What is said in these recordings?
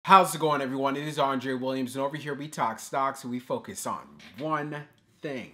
How's it going, everyone? It is Andre Williams, and over here we talk stocks and we focus on one thing.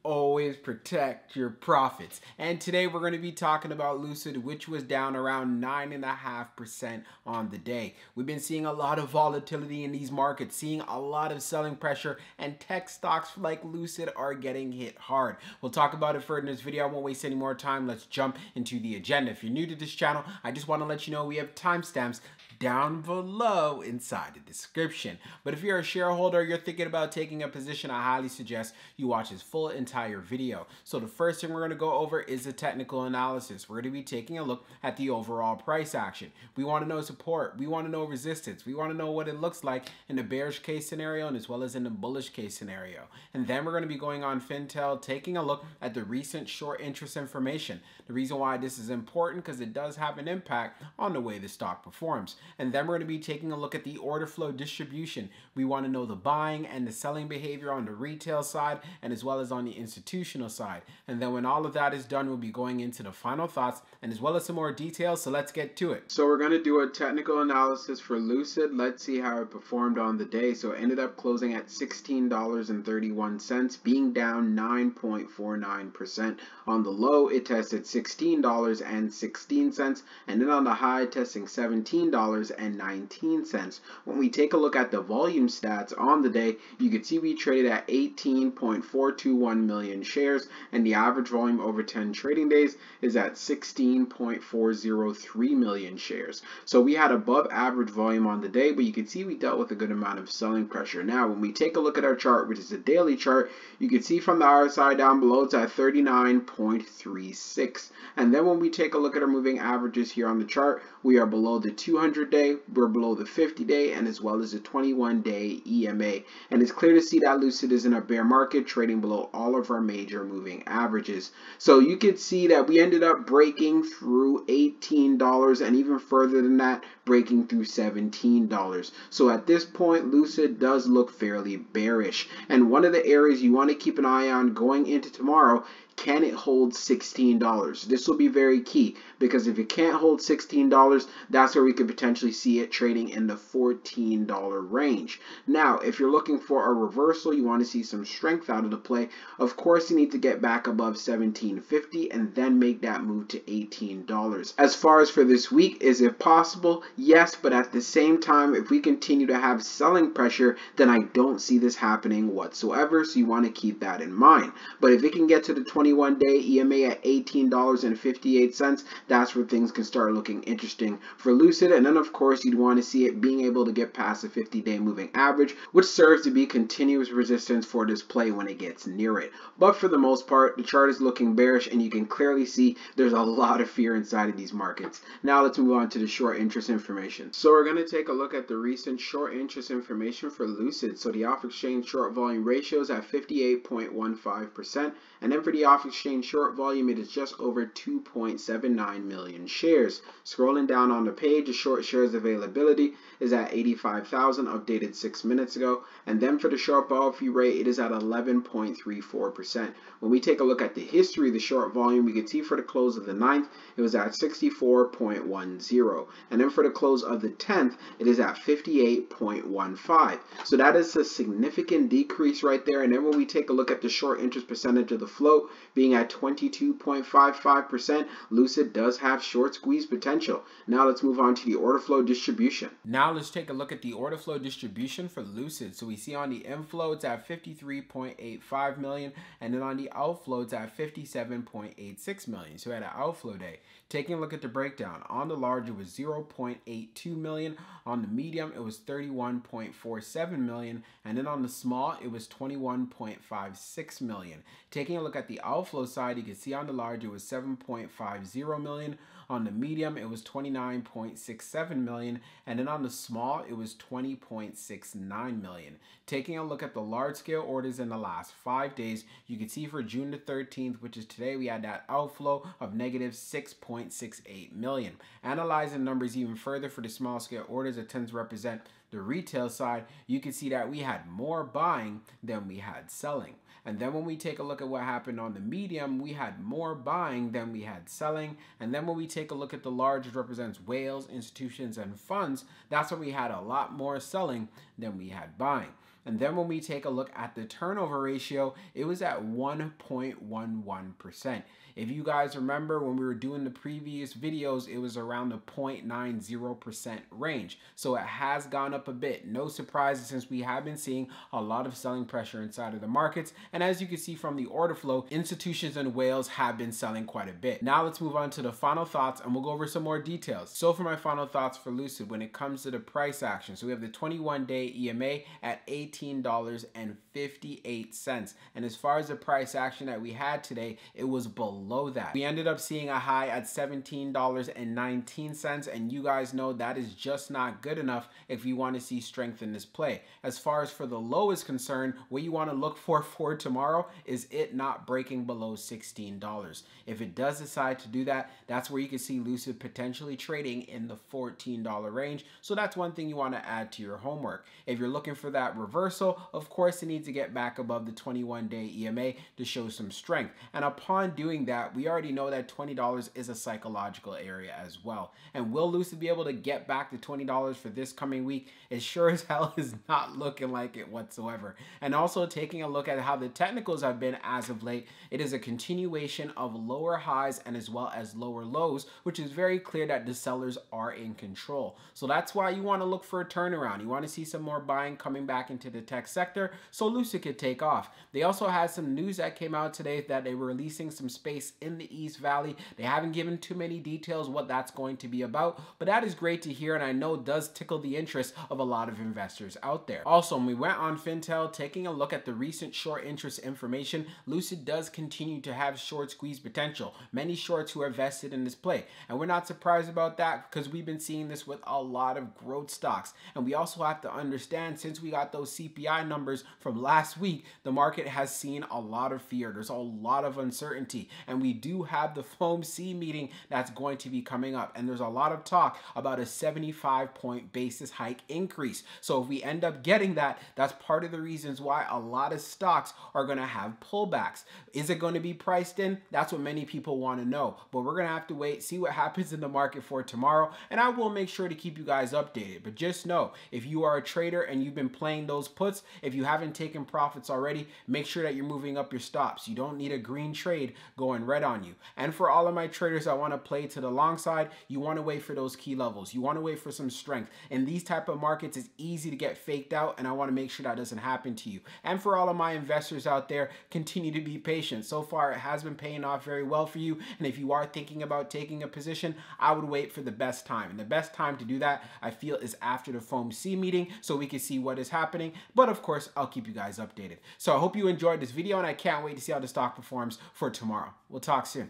Always protect your profits. And today we're going to be talking about Lucid, which was down around 9.5% on the day. We've been seeing a lot of volatility in these markets, seeing a lot of selling pressure, and tech stocks like Lucid are getting hit hard. We'll talk about it further in this video. I won't waste any more time. Let's jump into the agenda. If you're new to this channel, I just want to let you know we have timestamps down below inside the description. But if you're a shareholder, you're thinking about taking a position, I highly suggest you watch this full entire video. So the first thing we're going to go over is the technical analysis. We're going to be taking a look at the overall price action. We want to know support. We want to know resistance. We want to know what it looks like in the bearish case scenario and as well as in the bullish case scenario. And then we're going to be going on Fintel, taking a look at the recent short interest information. The reason why this is important because it does have an impact on the way the stock performs. And then we're going to be taking a look at the order flow distribution. We want to know the buying and the selling behavior on the retail side and as well as on the institutional side. And then when all of that is done, we'll be going into the final thoughts and as well as some more details. So let's get to it. So we're going to do a technical analysis for Lucid. Let's see how it performed on the day. So it ended up closing at $16.31, being down 9.49%. On the low, it tested $16.16, and then on the high, testing $17.19. When we take a look at the volume stats on the day, you can see we traded at 18.421 million shares, and the average volume over 10 trading days is at 16.403 million shares. So we had above average volume on the day, but you can see we dealt with a good amount of selling pressure. Now, when we take a look at our chart, which is a daily chart, you can see from the RSI down below, it's at 39.36. And then when we take a look at our moving averages here on the chart, we are below the 200-day, we're below the 50-day, and as well as the 21-day EMA. And it's clear to see that Lucid is in a bear market, trading below all of our major moving averages. So you can see that we ended up breaking through $18 and even further than that, breaking through $17. So at this point, Lucid does look fairly bearish. And one of the areas you want to keep an eye on going into tomorrow, can it hold $16? This will be very key because if it can't hold $16, that's where we could potentially see it trading in the $14 range. Now, if you're looking for a reversal, you want to see some strength out of the play, of course you need to get back above $17.50 and then make that move to $18. As far as for this week, is it possible? Yes, but at the same time, if we continue to have selling pressure, then I don't see this happening whatsoever, so you want to keep that in mind. But if it can get to the 21-day EMA at $18.58, that's where things can start looking interesting for Lucid. And then of course you'd want to see it being able to get past the 50-day moving average, which serves to be continuous resistance for this play when it gets near it. But for the most part, the chart is looking bearish and you can clearly see there's a lot of fear inside of these markets. Now let's move on to the short interest information. So we're going to take a look at the recent short interest information for Lucid. So the off-exchange short volume ratio is at 58.15%, and then for the off-exchange short volume, it is just over 2.79 million shares. Scrolling down on the page, the short shares availability is at 85,000, updated 6 minutes ago. And then for the short borrow fee rate, it is at 11.34%. When we take a look at the history of the short volume, we can see for the close of the 9th, it was at 64.10. And then for the close of the 10th, it is at 58.15. So that is a significant decrease right there. And then when we take a look at the short interest percentage of the float being at 22.55%, Lucid does have short squeeze potential. Now let's move on to the order flow distribution. Now let's take a look at the order flow distribution for Lucid. So we see on the inflow it's at 53.85 million, and then on the outflow it's at 57.86 million. So we had an outflow day. Taking a look at the breakdown, on the large it was 0.82 million, on the medium it was 31.47 million, and then on the small it was 21.56 million. Taking a look at the outflow side, you can see on the large it was 7.50 million, on the medium it was 29.67 million, and then on the small it was 20.69 million. Taking a look at the large scale orders in the last 5 days, you can see for June the 13th, which is today, we had that outflow of negative 6.68 million. Analyzing numbers even further for the small scale orders, it tends to represent the retail side. You can see that we had more buying than we had selling. And then when we take a look at what happened on the medium, we had more buying than we had selling. And then when we take take a look at the large, which represents whales, institutions, and funds, that's where we had a lot more selling than we had buying. And then when we take a look at the turnover ratio, it was at 1.11%. If you guys remember when we were doing the previous videos, it was around the 0.90% range. So it has gone up a bit. No surprises, since we have been seeing a lot of selling pressure inside of the markets. And as you can see from the order flow, institutions and whales have been selling quite a bit. Now let's move on to the final thoughts, and we'll go over some more details. So for my final thoughts for Lucid, when it comes to the price action, so we have the 21-day EMA at $18.58. And as far as the price action that we had today, it was below that. We ended up seeing a high at $17.19, and you guys know that is just not good enough if you want to see strength in this play. As far as for the low is concerned, what you want to look for tomorrow is it not breaking below $16. If it does decide to do that, that's where you can see Lucid potentially trading in the $14 range. So that's one thing you want to add to your homework. If you're looking for that reversal, of course it needs to get back above the 21-day EMA to show some strength. And upon doing that, we already know that $20 is a psychological area as well. And will Lucid be able to get back to $20 for this coming week? It sure as hell is not looking like it whatsoever. And also taking a look at how the technicals have been as of late, it is a continuation of lower highs and as well as lower lows, which is very clear that the sellers are in control. So that's why you want to look for a turnaround. You want to see some more buying coming back into the tech sector so Lucid could take off. They also had some news that came out today that they were releasing some space in the East Valley. They haven't given too many details what that's going to be about, but that is great to hear, and I know does tickle the interest of a lot of investors out there. Also, when we went on Fintel, taking a look at the recent short interest information, Lucid does continue to have short squeeze potential. Many shorts who are vested in this play, and we're not surprised about that because we've been seeing this with a lot of growth stocks. And we also have to understand, since we got those CPI numbers from last week, the market has seen a lot of fear. There's a lot of uncertainty, and we do have the FOMC meeting that's going to be coming up, and there's a lot of talk about a 75-point basis hike increase. So if we end up getting that, that's part of the reasons why a lot of stocks are going to have pullbacks. Is it going to be priced in? That's what many people want to know, but we're going to have to wait, see what happens in the market for tomorrow, and I will make sure to keep you guys updated. But just know, if you are a trader and you've been playing those puts, if you haven't taken profits already, make sure that you're moving up your stops. You don't need a green trade going red on you. And for all of my traders that want to play to the long side, you want to wait for those key levels. You want to wait for some strength. In these type of markets, it's easy to get faked out, and I want to make sure that doesn't happen to you. And for all of my investors out there, continue to be patient. So far, it has been paying off very well for you. And if you are thinking about taking a position, I would wait for the best time. And the best time to do that, I feel, is after the FOMC meeting, so we can see what is happening. But of course, I'll keep you guys updated. So I hope you enjoyed this video, and I can't wait to see how the stock performs for tomorrow. We'll talk soon.